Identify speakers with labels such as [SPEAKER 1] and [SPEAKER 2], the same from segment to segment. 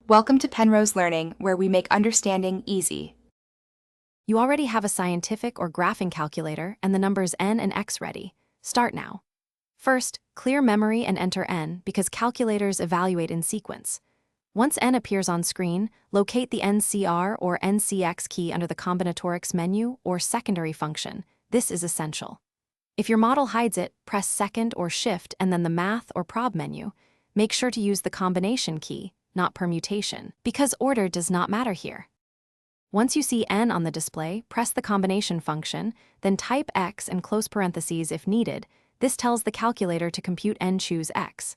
[SPEAKER 1] Welcome to Penrose Learning, where we make understanding easy.
[SPEAKER 2] You already have a scientific or graphing calculator and the numbers n and x ready. Start now. First, clear memory and enter n because calculators evaluate in sequence. Once n appears on screen, locate the NCR or NCX key under the combinatorics menu or secondary function. This is essential. If your model hides it, press second or shift and then the math or prob menu. Make sure to use the combination key, not permutation, because order does not matter here. Once you see n on the display, press the combination function, then type x and close parentheses if needed. This tells the calculator to compute n choose x.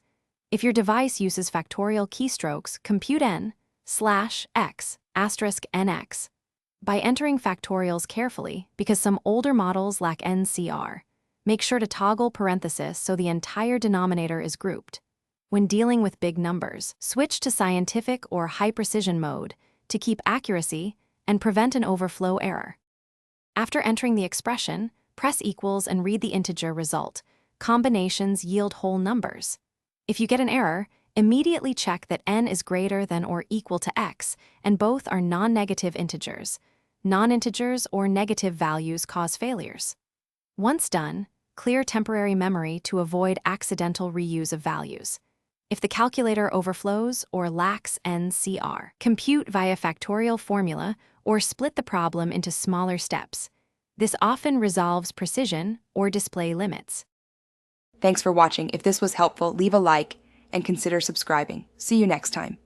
[SPEAKER 2] If your device uses factorial keystrokes, compute n/x *nx by entering factorials carefully because some older models lack NCR. Make sure to toggle parenthesis so the entire denominator is grouped. When dealing with big numbers, switch to scientific or high-precision mode to keep accuracy and prevent an overflow error. After entering the expression, press equals and read the integer result. Combinations yield whole numbers. If you get an error, immediately check that n is greater than or equal to x, and both are non-negative integers. Non-integers or negative values cause failures. Once done, clear temporary memory to avoid accidental reuse of values. If the calculator overflows or lacks NCR, compute via factorial formula or split the problem into smaller steps. This often resolves precision or display limits.
[SPEAKER 1] Thanks for watching. If this was helpful, leave a like and consider subscribing. See you next time.